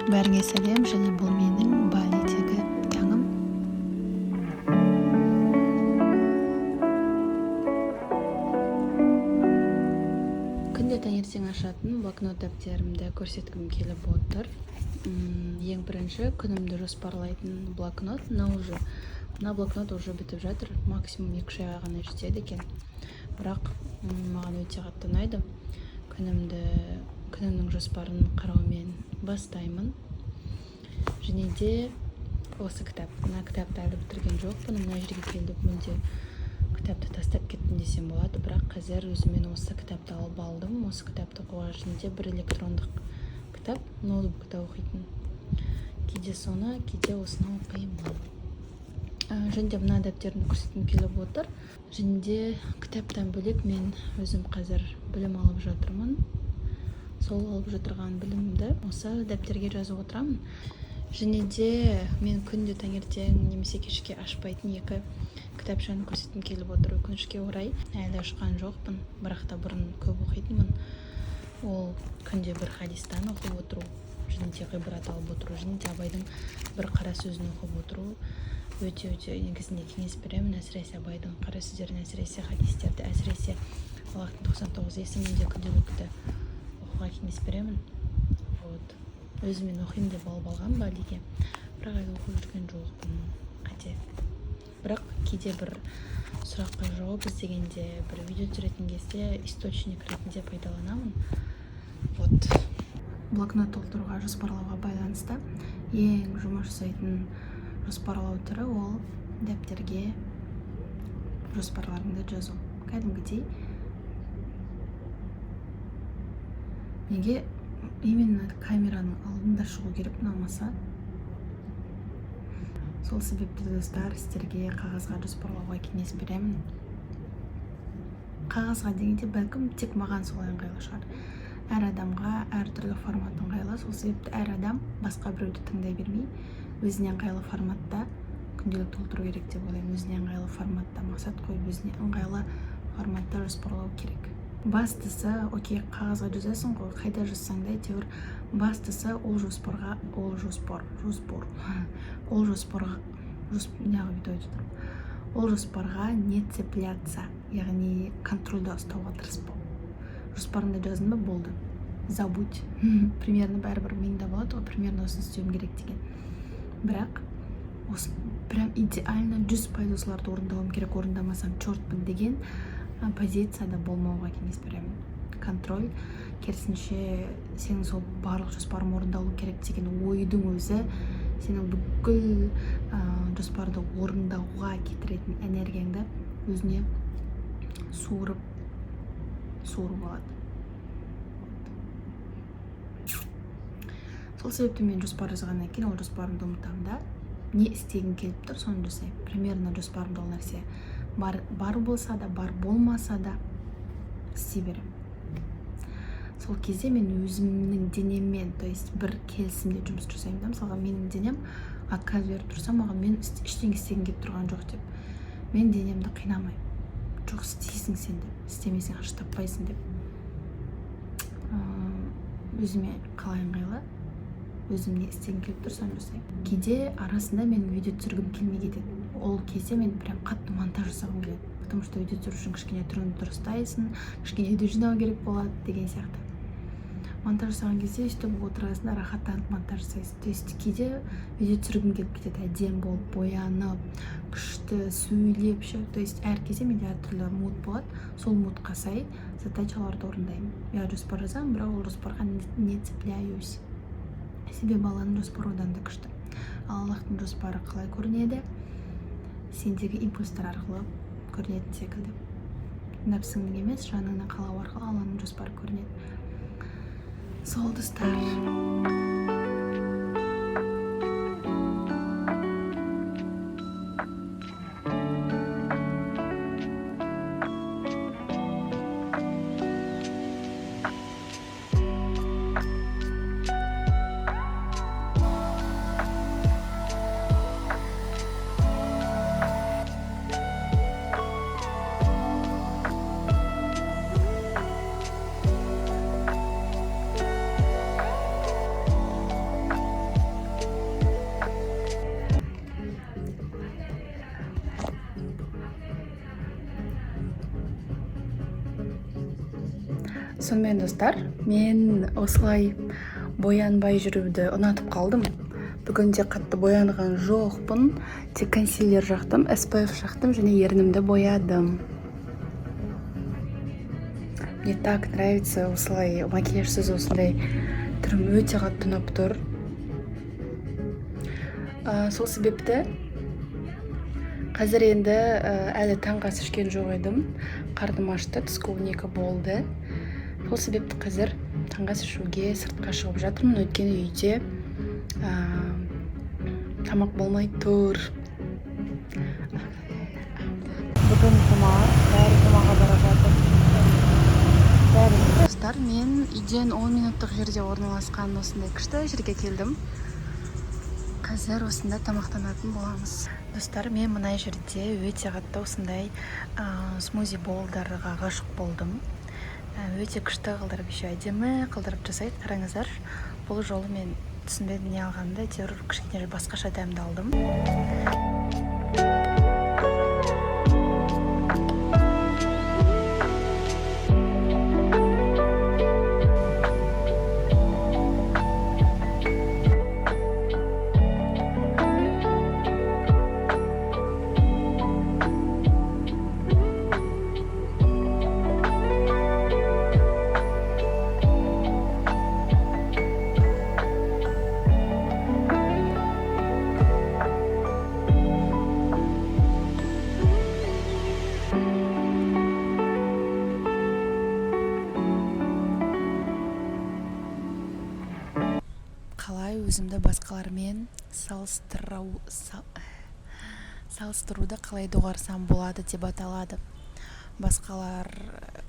Бәріңе сәлем, және бұл менің Балидегі таңым. Күнде таңертең ашатын блокнот дәптерімді көрсеткім келіп отыр. Ең бірінші күнімді жоспарлайтын блокнот. Мына блокнот уже бітіп жатыр. Максимум 2 айға ғана жетеді екен. Бірақ маған өте қатты ұнайды. Күнімнің жоспарын қараумен бастаймын. Және де осы кітап. Мына кітапты әлі бітірген жоқпын. Мына жерге келдік, мүлде кітапты тастап кеттім десем болады. Бірақ қазір өзімен осы кітапты алып алдым. Осы кітапты оқуға, және де бір электрондық кітап, ноутбукта оқитын. Кейде соны, кейде осыны оқимын. Және де мына дәптерімді көрсеткім келіп отыр. Және де кітаптан бөлек мен өзім қазір білім алып жатырмын. Сол алып жатырған білімімді осы дәптерге жазып отырамын. Және де мен күнде таңертең немесе кешке ашпайтын 2 кітапшаны көрсеткім келіп отыр. Өкінішке орай әлі ашқан жоқпын, бірақ та бұрын көп оқитынмын. Ол күнде бір хадистан оқып отыру, және де ғибрат алып отыру, және де Абайдың бір қара сөзін оқып отыру өте негізінде кеңес беремін. Әсіресе Абайдың қара сөздерін, әсіресе хадистерді, әсіресе Аллахтың 99 есімін де күнделікті оқуға кеңес беремін. Өзімен оқимын деп алып алған Балиге, бірақ әлі оқып жүрген жоқпын. Қате. Бірақ кейде бір сұраққа жауап іздегенде, бір видео түсіретін кезде источник ретінде пайдаланамын. Блокнот толтыруға, жоспарлауға байланысты ең жұмыс жасайтын жоспарлау түрі ол дәптерге жоспарларыңды жазу. Кәдімгідей. Неге именно камераның алдында шығу керек ұнамаса? Сол себепті достар, сіздерге қағазға жоспарлауға кеңес беремін. Қағазға дегенде бәлкім тек маған солай ыңғайлы шығар. Әр адамға әр түрлі формат ыңғайлы. Сол себепті әр адам басқа біреуді тыңдай бермей, өзіне ыңғайлы форматта күнделік толтыру керек деп ойлаймын. Өзіне ыңғайлы форматта мақсат қойып, өзіне ыңғайлы форматта жоспарлау керек. Бастысы, окей, қағазға жазасың ғой, қайда жазсаң да әйтеуір, бастысы ол жоспарға не цепляться, яғни контрольда ұстауға тырыспау. Жоспарыңды жаздың ба, болды. Забудь. Примерно бәрібір миыңда болады ғой, примерно осыны істеуім керек деген. Бірақ осы прям идеально 100% осыларды орындауым керек, орындамасам чортпын деген позицияда болмауға кеңес беремін. Контроль, керісінше сенің сол барлық жоспарым орындалу керек деген ойдың өзі сенің бүкіл жоспарды орындауға кетіретін энергияңды өзіне суырып алады. Сол себепті мен жоспар жазғаннан кейін ол жоспарымды ұмытамын да, не істегім келіп тұр, соны жасаймын. Примерно жоспарымда ол нәрсе бар болса да, бар болмаса да істей беремін. Сол кезде мен өзімнің денеммен, то есть бір келісімде жұмыс жасаймын да. Мысалға менің денем отказ беріп тұрса, маған мен ештеңе істегім келіп тұрған жоқ деп, мен денемді қинамаймын. Жоқ, істейсің сен деп, істемесең ақша таппайсың деп. Өзіме қалай ыңғайлы, өзім не істегім келіп тұр, соны жасаймын. Кейде арасында мен видео түсіргім келмей кетеді. Ол кезде мен прям қатты монтаж жасағым келеді. Потому что видео түсіру үшін кішкене түріңді дұрыстайсың, кішкене үйде жинау керек болады деген сияқты. Монтаж жасаған кезде өстіп отырасың, рахаттанып монтаж жасайсың. То есть кейде видео түсіргім келіп кетеді, әдем болып, боянып, күшті сөйлеп. То есть әр кезде менде әртүрлі мод болады. Сол модқа сай задачаларды орындаймын. Я жоспар жазамын, бірақ ол жоспарға не цепляюсь. Себебі Алланың жоспары одан да күшті. Аллахтың жоспары қалай көрінеді? Сендегі импульстар арқылы көрінетін секілді. Нәпсіңнің емес, жаныңнан қалау арқылы Алланың жоспары көрінеді. Сол достар. Сонымен достар, мен осылай боянбай жүруді ұнатып қалдым. Бүгінде қатты боянған жоқпын, тек консилер жақтым, SPF жақтым және ернімді боядым. Мне так нравится осылай макияжсыз осындай түрім өте қатты ұнап тұр. Сол себепті қазір енді әлі таңғы ас ішкен жоқ едім. Қарным ашты, түскі 12 болды. Сол себепті қазір таңғы ас ішуге сыртқа шығып жатырмын, өйткені үйде тамақ болмай тұр. Бүгін жұма, бәрі жұмаға бара жатыр. Достар, мен үйден 10 минуттық жерде орналасқан осындай күшті жерге келдім. Қазір осында тамақтанатын боламыз. Достар, мен мына жерде өте қатты осындай смузи болдарға ғашық болдым. Өте күшті қылдырып, еще әдемі қылдырып жасайды. Қараңыздар, бұл жолы мен түсінбедім не алғанымды, әйтеуір кішкене басқаша дәмді алдым. Қалай өзімді басқалармен салыстыруды қалай доғарсам болады деп аталады. Басқалар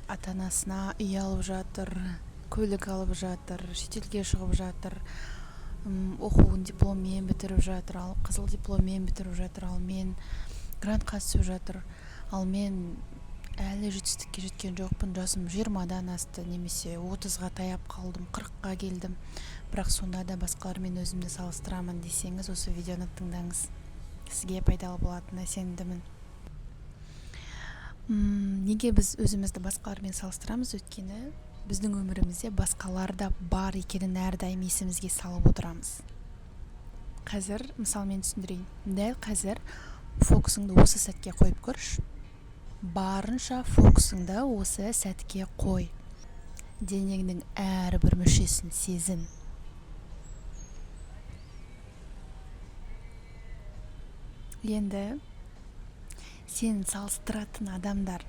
ата-анасына үй алып жатыр, көлік алып жатыр, шетелге шығып жатыр, оқуын дипломмен бітіріп жатыр, ал қызыл дипломмен бітіріп жатыр, ал мен грантқа түсіп жатыр, ал мен әлі жетістікке жеткен жоқпын, жасым 20-дан асты, немесе 30-ға таяп қалдым, 40-ға келдім. Бірақ сонда да басқалармен өзімді салыстырамын десеңіз, осы видеоны тыңдаңыз. Сізге пайдалы болатынына сенімдімін. Неге біз өзімізді басқалармен салыстырамыз? Өйткені біздің өмірімізде басқалар да бар екенін әрдайым есімізге салып отырамыз. Қазір мысалмен түсіндірейін. Дәл қазір фокусыңды осы сәтке қойып көрші. Барынша фокусыңды осы сәтке қой. Денеңнің әрбір мүшесін сезін. Енді сен салыстыратын адамдар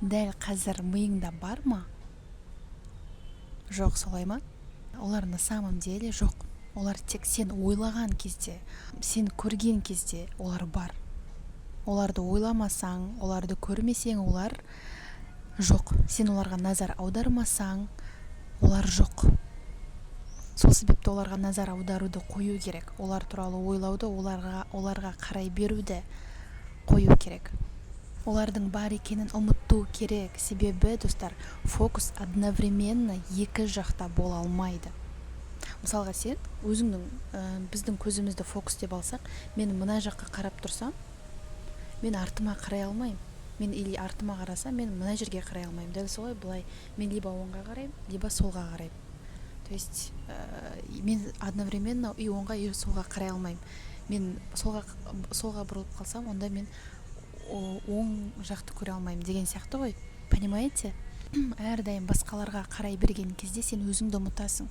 дәл қазір миыңда бар ма? Жоқ, солай ма? Олар на самом деле жоқ. Олар тек сен ойлаған кезде, сен көрген кезде олар бар. Оларды ойламасаң, оларды көрмесең, олар жоқ. Сен оларға назар аудармасаң, олар жоқ. Сол себепті оларға назар аударуды қою керек. Олар туралы ойлауды, оларға қарай беруді қою керек. Олардың бар екенін ұмыту керек. Себебі, достар, фокус одновременно екі жақта бола алмайды. Мысалға сен өзіңнің, біздің көзімізді фокус деп алсақ, мен мына жаққа қарап тұрсам, мен артыма қарай алмаймын. Мен или артыма қарасам, мен мына жерге қарай алмаймын. Дәл солай былай, мен либо оңға қараймын, либо солға қараймын. То есть мен одновременно и оңға, и солға қарай алмаймын. Мен солға бұрылып қалсам, онда мен оң жақты көре алмаймын деген сияқты ғой. Понимаете? Әрдайым басқаларға қарай берген кезде сен өзіңді ұмытасың.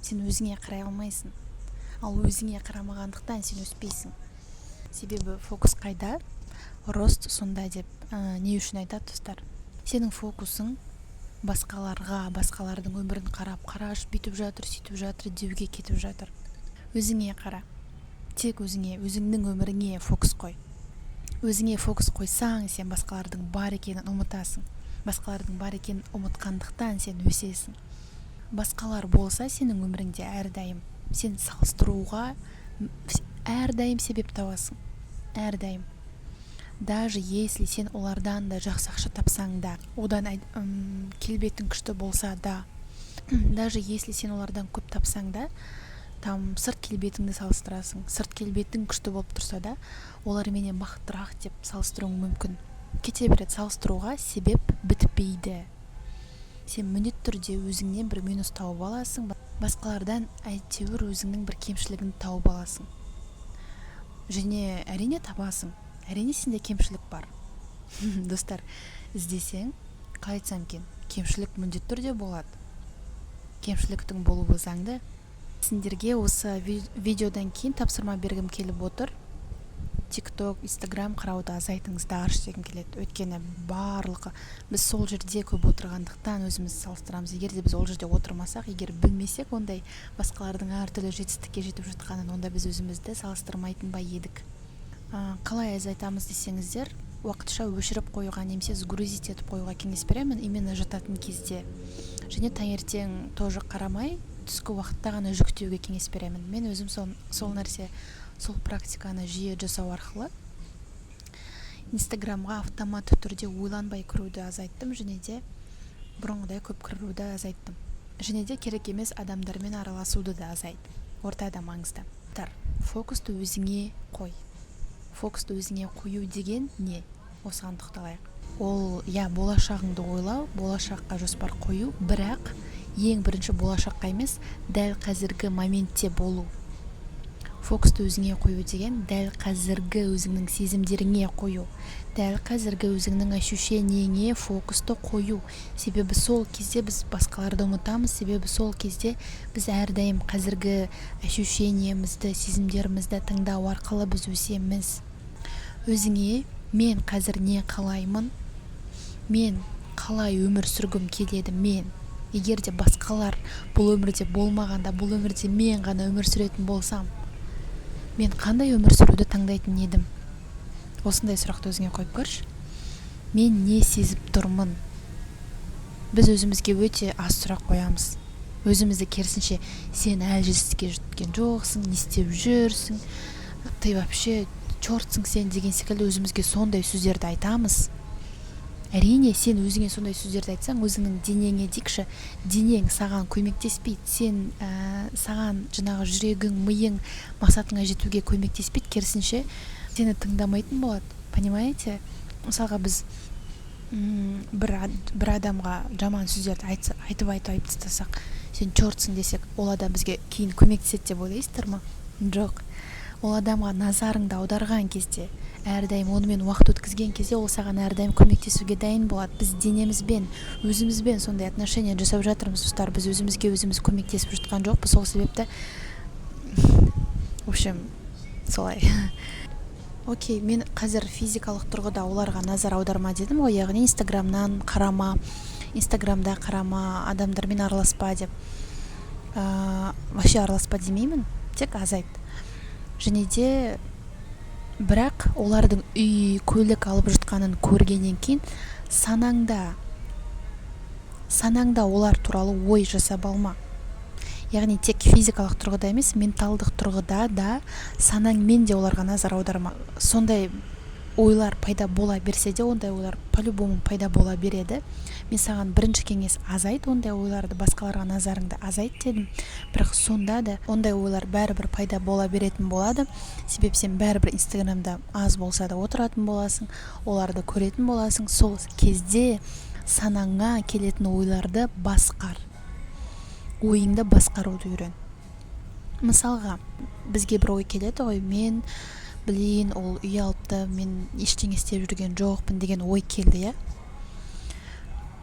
Сен өзіңе қарай алмайсың. Ал өзіңе қарамағандықтан сен өспейсің. Себебі фокус қайда? Рост сонда деп не үшін айтады, достар? Сенің фокусың басқаларға, басқалардың өмірін қарап, қараш, бүйтіп жатыр, сөйтіп жатыр, деуге кетіп жатыр. Өзіңе қара. Тек өзіңнің өміріңе фокус қой. Өзіңе фокус қойсаң, сен басқалардың бар екенін ұмытасың. Басқалардың бар екенін ұмытқандықтан сен өсесің. Басқалар болса сенің өміріңде әрдайым сен салыстыруға әрдайым себеп табасың. Әрдайым. Даже если сен олардан да жақсы ақша тапсаң да, одан келбетің күшті болса да, даже если сен олардан көп тапсаң да, там сырт келбетіңді салыстырасың. Сырт келбетің күшті болып тұрса да, олар менен бақыттырақ деп салыстыруың мүмкін. Кете береді, салыстыруға себеп бітпейді. сен міндетті түрде өзіңнен бір минус тауып аласың, басқалардан әйтеуір өзіңнің бір кемшілігін тауып аласың. Және әрине табасың, әрине сенде кемшілік бар. Достар, іздесең, қалай айтсам екен, кемшілік міндетті түрде болады. Кемшіліктің болуы заңды. Сендерге осы видеодан кейін тапсырма бергім келіп отыр. TikTok, Instagram қарауды азайтыңызды арш дегім келеді. Өйткені барлығы біз сол жерде көп отырғандықтан өзіміз салыстырамыз. Егер де біз ол жерде отырмасақ, егер білмесек ондай басқалардың әртүрлі жетістікке жетіп жатқанын, онда біз өзімізді салыстырмайтын ба едік. Қалай азайтамыз десеңіздер, уақытша өшіріп қоюға немесе загрузить етіп қоюға кеңес беремін, именно жататын кезде. Және таңертең тоже қарамай, түскі уақытта ғана жүктеуге кеңес беремін. Мен өзім сол практиканы жиі жасау арқылы Инстаграмға автоматты түрде ойланбай кіруді азайттым, және де бұрынғыдай көп кіруді азайттым. Және де керек емес адамдармен араласуды да азайттым. Ортада маңызды. Фокусты өзіңе қой. Фокусты өзіңе қою деген не? Осыған тоқталайық. Ол, болашағыңды ойлау, болашаққа жоспар қою, бірақ ең бірінші болашаққа емес, дәл қазіргі моментте болу. Фокусты өзіңе қою деген дәл қазіргі өзіңнің сезімдеріңе қою, дәл қазіргі өзіңнің ощущениеңе фокусты қою. Себебі сол кезде біз басқаларды ұмытамыз, себебі сол кезде біз әрдайым қазіргі ощущениемізді, сезімдерімізді тыңдау арқылы біз өсеміз. Өзіңе мен қазір не қалаймын, мен қалай өмір сүргім келеді, егер де басқалар бұл өмірде болмағанда, бұл өмірде мен ғана өмір сүретін болсам, мен қандай өмір сүруді таңдайтын едім? Осындай сұрақты өзіңе қойып көрші. Мен не сезіп тұрмын? Біз өзімізге өте аз сұрақ қоямыз. Өзімізді керісінше, сен әлі жетістікке жеткен жоқсың, не істеп жүрсің, ты вообще чортсың сен деген секілді өзімізге сондай сөздерді айтамыз. Әрине, сен өзіңе сондай сөздерді айтсаң, өзіңнің денеңе дейікші, денең саған көмектеспейді. Сен саған жаңағы жүрегің, миың мақсатыңа жетуге көмектеспейді, керісінше сені тыңдамайтын болады. Понимаете? Мысалға біз бір адамға жаман сөздерді айтып тастасақ, сен чортсың десек, ол адам бізге кейін көмектеседі деп ойлайсыздар ма? Жоқ. Ол адамға назарыңды аударған кезде, әрдайым онымен уақыт өткізген кезде, ол саған әрдайым көмектесуге дайын болады. Біз денемізбен, өзімізбен сондай отношения жасап жатырмыз, достар. Біз өзімізге өзіміз көмектесіп жатқан жоқпыз. Сол себепті, в общем, солай. Окей, мен қазір физикалық тұрғыда оларға назар аударма дедім ғой, яғни Инстаграмда қарама, адамдармен араласпа деп. Вообще араласпа демеймін, тек азайт. Және де бірақ олардың үй, көлік алып жатқанын көргеннен кейін санаңда олар туралы ой жасап алма. Яғни тек физикалық тұрғыда емес, менталдық тұрғыда да санаңмен де оларға назар аударма. Сондай ойлар пайда бола берсе де, ондай ойлар по-любому пайда бола береді. Мен саған бірінші кеңес азайт ондай ойларды, басқаларға назарыңды азайт дедім. Бірақ сонда да ондай ойлар бәрібір пайда бола беретін болады. Себеп сен бәрібір Инстаграмда аз болса да отыратын боласың, оларды көретін боласың. Сол кезде санаңа келетін ойларды басқар. Ойыңды басқаруды үйрен. Мысалға, бізге бір ой келеді ғой, мен білейін, ол үй алыпты, мен ештеңе істеп жүрген жоқпын деген ой келді,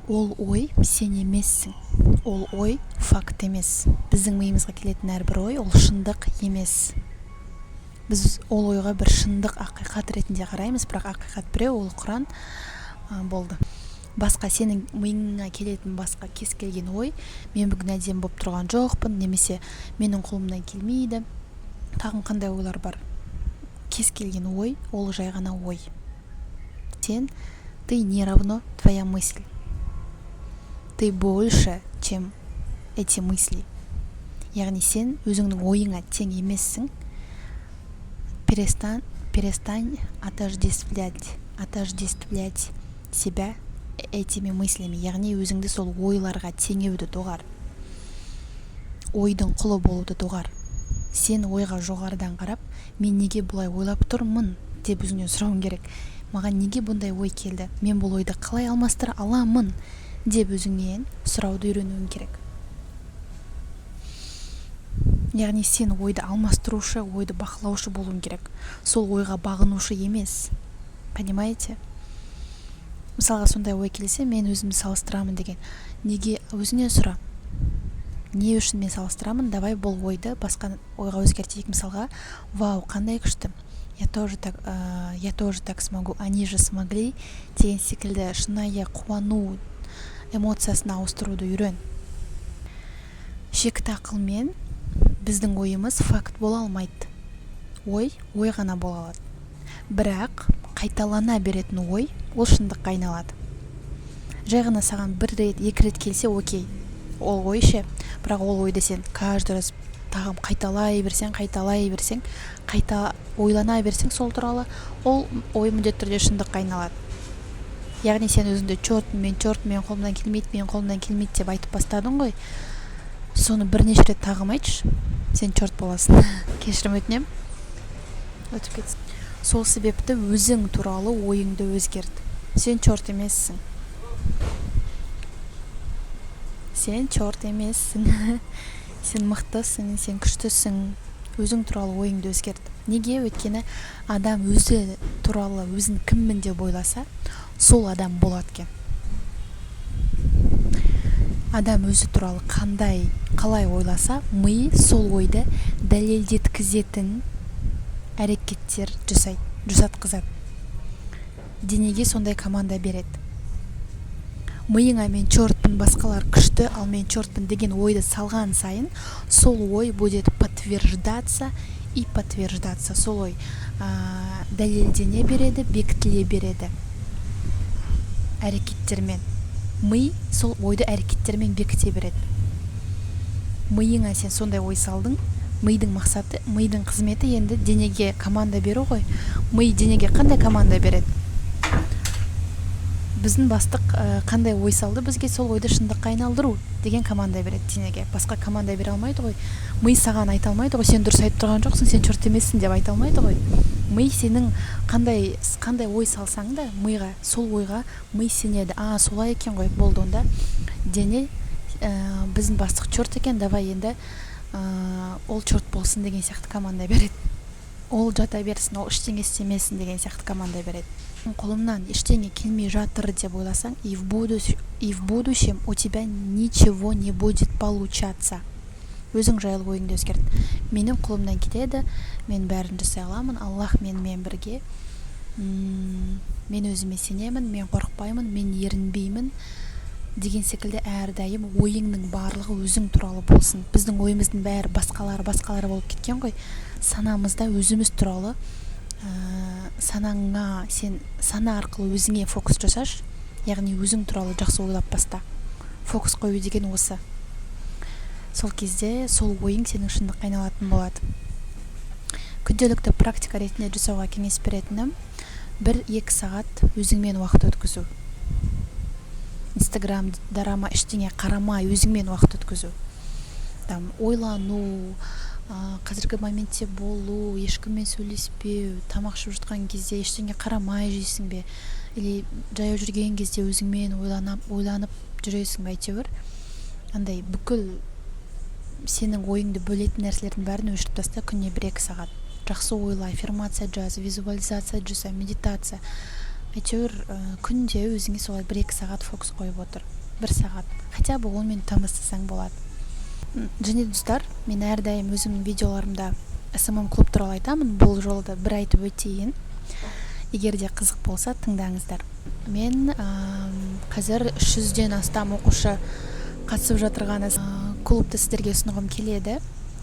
Ол ой сен емессің. Ол ой факт емес. Біздің миымызға келетін әрбір ой ол шындық емес. Біз ол ойға бір шындық, ақиқат ретінде қараймыз, бірақ ақиқат біреу, ол Құран болды. Басқа сенің миыңа келетін басқа кез келген ой, мен бүгін әдемі болып тұрған жоқпын, немесе менің қолымнан келмейді. Тағын қандай ойлар бар? Кез келген ой, ол жай ғана ой. Ты не равно твоя мысль. Ты больше, чем эти мысли. Яғни сен өзіңнің ойыңа тең емессің. Перестань отождествлять себя этими мыслями. Яғни өзіңді сол ойларға теңеуді доғар. Ойдың құлы болуды доғар. Сен ойға жоғарыдан қарап, мен неге бұлай ойлап тұрмын деп өзіңнен сұрауың керек. Маған неге бұндай ой келді? Мен бұл ойды қалай алмастыра аламын деп өзіңнен сұрауды үйренуің керек. Яғни сен ойды алмастырушы, ойды бақылаушы болуың керек. Сол ойға бағынушы емес. Понимаете? Мысалға сондай ой келсе, мен өзімді салыстырамын деген. Неге? Өзіңнен сұра. Не үшін мен салыстырамын? Давай бұл ойды басқа ойға өзгертейік. Мысалға, вау, қандай күшті. Я тоже так смогу, они же смогли деген секілді шынайы қуану эмоциясын ауыстыруды үйрен. Шекті ақылмен біздің ойымыз факт бола алмайды. Ой ғана бола алады. Бірақ қайталана беретін ой ол шындыққа айналады. Жай ғана саған бір рет, екі рет келсе окей, ол ой ше, бірақ ол ойды сен каждый раз тағым қайталай берсең, қайта ойлана берсең сол туралы, ол ой міндетті түрде шындыққа айналады. Яғни сен өзіңді мен қолымнан келмейді деп айтып бастадың ғой. Соны бірнеше рет тағым айтшы, сен чорт боласың. Кешірім өтінем. Өтіп кетсін. Сол себепті өзің туралы ойыңды өзгерт. Сен чорт емессің. Сен мықтысың, сен күштісің. Өзің туралы ойыңды өзгерт. Неге? Өйткені адам өзі туралы өзін кіммін деп ойласа, сол адам болады екен. Адам өзі туралы қалай ойласа, ми сол ойды дәлелдеткізетін әрекеттер жасатқызады. Денеге сондай команда береді. Миыңа мен чортпын, басқалар күшті, ал мен чортпын деген ойды салған сайын, сол ой будет подтверждаться. Сол ой дәлелдене береді, бекітіле береді әрекеттермен. Ми сол ойды әрекеттермен бекіте береді. Миыңа сен сондай ой салдың, мидың мақсаты, мидың қызметі енді денеге команда беру ғой. Ми денеге қандай команда береді? Біздің бастық қандай ой салды, бізге сол ойды шындыққа айналдыру деген команда береді денеге. Басқа команда бере алмайды ғой. Ми саған айта алмайды ғой, сен дұрыс айтып тұрған жоқсың, сен чорт емессің деп айта алмайды ғой. Ми сенің қандай ой салсаң да, миға, сол ойға ми сенеді. Солай екен ғой, болды онда. Дене біздің бастық чорт екен, давай енді ол чорт болсын деген сияқты команда береді. Ол жата берсін, ол ештеңе істемесін деген сияқты команда береді. Қолымнан ештеңе келмей жатыр деп ойласаң, и в будущем у тебя ничего не будет получаться. Өзің жайлы ойыңды өзгерт. Менің қолымнан келеді, мен бәрін жасай аламын, Аллах менімен бірге. Мен өзіме сенемін, мен қорықпаймын, мен ерінбеймін деген секілді әрдайым ойыңның барлығы өзің туралы болсын. Біздің ойымыздың бәрі басқалары болып кеткен ғой. Санамызда өзіміз туралы сана арқылы өзіңе фокус жасаш, яғни өзің туралы жақсы ойлап баста. Фокус қою деген осы. Сол кезде сол ойың сенің шындыққа айналатын болады. Күнделікті практика ретінде жасауға кеңес беретінім 1-2 сағат өзіңмен уақыт өткізу. Инстаграм, дарама, ештеңе қарамай өзіңмен уақыт өткізу. Ойлану, қазіргі моментте болу, ешкіммен сөйлеспеу, тамақ ішіп жатқан кезде ештеңе қарамай жейсің бе, или жаяу жүрген кезде өзіңмен ойланып жүресің бе, әйтеуір андай бүкіл сенің ойыңды бөлетін нәрселердің бәрін өшіріп таста. Күніне 1-2 сағат жақсы ойла, аффирмация жаз, визуализация жаса, медитация. Әйтеуір күнде өзіңе солай 1-2 сағат фокус қойып отыр. 1 сағат, хотя бы 10 минут бастасаң болады. Және достар, мен әрдайым өзімнің видеоларымда SMM клуб туралы айтамын. Бұл жолы да бір айтып өтейін. Егер де қызық болса, тыңдаңыздар. Мен қазір 300-ден астам оқушы қатысып жатырған клубты сіздерге ұсынғым келеді.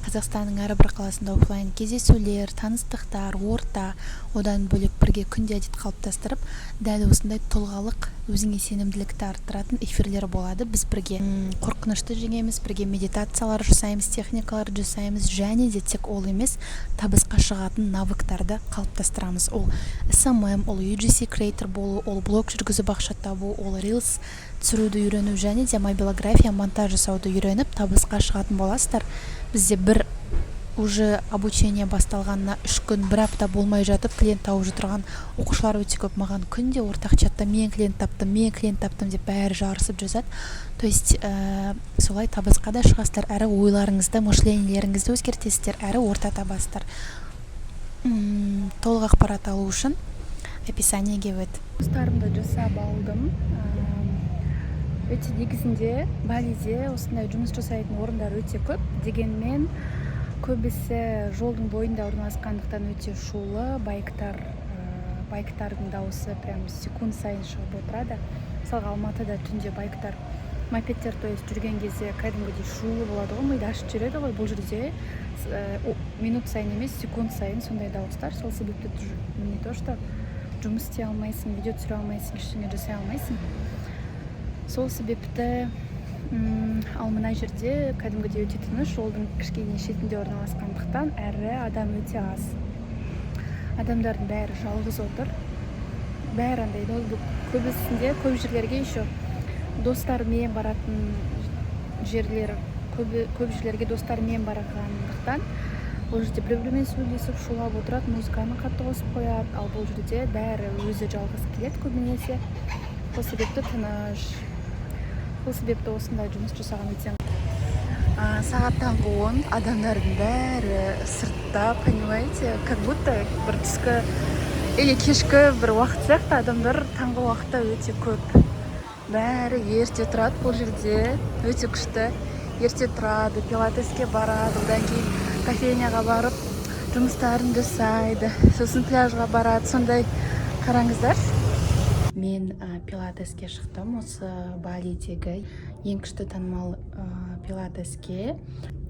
Қазақстанның әрбір қаласында офлайн кездесулер, таныстықтар, орта, одан бөлек бірге күнде әдет қалыптастырып, дәл осындай тұлғалық өзіңе сенімділікті арттыратын эфирлер болады. Біз бірге қорқынышты жеңеміз, бірге медитациялар жасаймыз, техникалар жасаймыз, және де тек ол емес, табысқа шығатын навыктарды қалыптастырамыз. Ол SMM, ол UGC креатор болу, ол блог жүргізіп ақша табу, ол Reels түсіруді үйрену, және де мобилография, монтаж жасауды үйреніп табысқа шығатын боласыздар. Бізде бір уже обучение басталганына 3 күн 1 апта болмай жатып клиент тауып жатырган окуучулар өтө көп. Маган күнде ортак чатта мен клиент таптым деп баары жарысып жазат. То есть солай табыска да чыгасыздар, әрі ойларыңызды, мышлениелериңизди өзгертесиздер, әрі орта табасыздар. Толук акпарат алуу үчүн описаниеге өт. Достарымды жасап алдым. Өте негізінде Балиде осындай жұмыс жасайтын орындар өте көп. Дегенмен көбісі жолдың бойында орналасқандықтан өте шулы, байктардың дауысы прям секунд сайын шығып отырады. Мысалға Алматыда түнде байктар, мопедтер, то есть жүрген кезде кәдімгідей шулы болады ғой, миды ашып жібереді ғой. Бұл жерде минут сайын емес, секунд сайын сондай дауыстар. Сол себепті не то что жұмыс істей алмайсың, видео түсіре алмайсың, ештеңе жасай алмайсың. Сол себепті ал мына жерде кәдімгідей өте тыныш, жолдың кішкене шетінде орналасқандықтан әрі адам өте аз. Адамдардың бәрі жалғыз отыр. Бәрі андай ноутбук. Көбісінде көп жерлерге еще достарымен баратын жерлер, көп жерлерге достарымен барғандықтан ол жерде бір-бірімен сөйлесіп шулап отырады, музыканы қатты қосып қояды. Ал бұл жерде бәрі өзі жалғыз келеді көбінесе. Сол себепті тыныш. Сол себепті осындай жұмыс жасаған өте. Сағат таңғы 10, адамдардың бәрі сыртта, понимаете, как будто бір түскі или кешкі бір уақыт сияқты адамдар таңғы уақытта өте көп. Бәрі ерте тұрады бұл жерде, өте күшті. Ерте тұрады, пилатеске барады, одан кейін кофейняға барып жұмыстарын жасайды, сосын пляжға барады, сондай. Қараңыздар. Мен пилатеске шықтым, осы Балидегі ең күшті танымал пилатеске.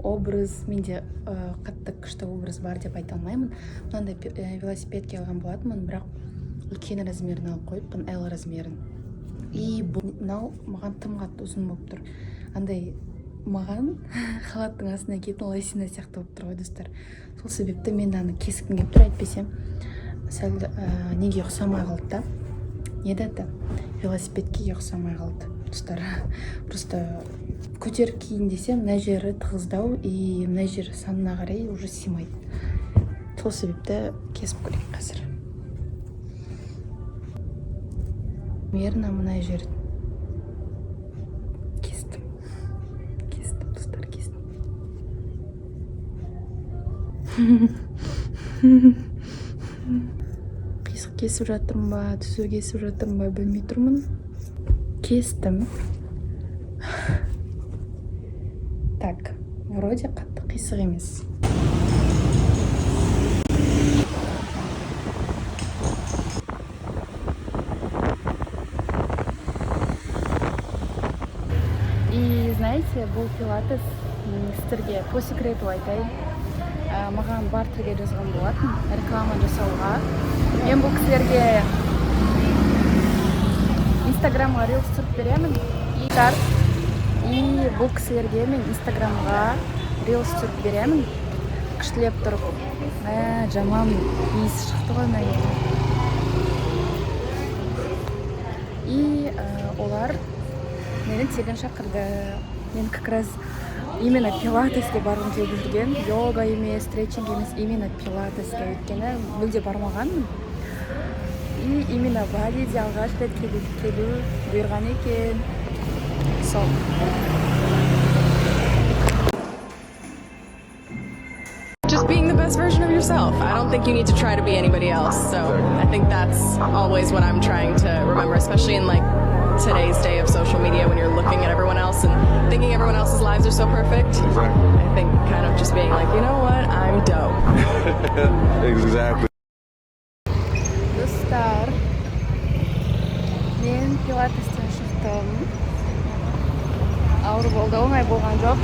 Образ, менде қатты күшті образ бар деп айта алмаймын. Мынандай велосипедке алған болатынмын, бірақ үлкен размерін алып қойыппын, L размерін. И мынау маған тым қатты ұзын болып тұр. Андай маған халаттың астына киетін лосина сияқты болып тұр ғой, достар. Сол себепті мен аны кескім келіп тұр, әйтпесем сәл неге ұқсамай қалды да. Недәді? Велосипедке ұқсамай қалды, достар. Просто көтеріп киін десем, мына жері тығыздау, и мына жері санына қарай уже симайды. Сол себепті кесіп көрейік қазір. Мерна мына жері кестім, достар, кестім. Қисық кесіп жатырмын ба, түсі кесіп жатырмын ба, білмей тұрмын. Кестім. Так, вроде қатты қисық емес. И знаете, бұл пилатес сіздерге по секрету айтайын. Маған бартерге жазған болатын, реклама жасауға. Мен бұл кісілерге Инстаграмға рилс түсіріп беремін. И бұл кісілерге мен Инстаграмға рилс түсіріп беремін. Күштілеп тұрып. Жаман иіс шықты ғой мына жерде. И олар мені тегін шақырды. Мен как раз именно пилатеске барғым келіп жүрген. Йога емес, стретчинг емес, именно пилатеске. Өйткені мүлде бармағанмын. И именно Балиде алғаш рет келу бұйырған екен. Сол. Just being the best version of yourself. I don't think you need to try to be anybody else. So I think that's always what I'm trying to remember, especially in like today's day of social media when you're looking at everyone else and thinking everyone else's lives are so perfect. Exactly. I think kind of just being like, you know what, I'm dope. Exactly. Достар, мен пилатестен шықтым. Ауыр болды, оңай болған жоқ.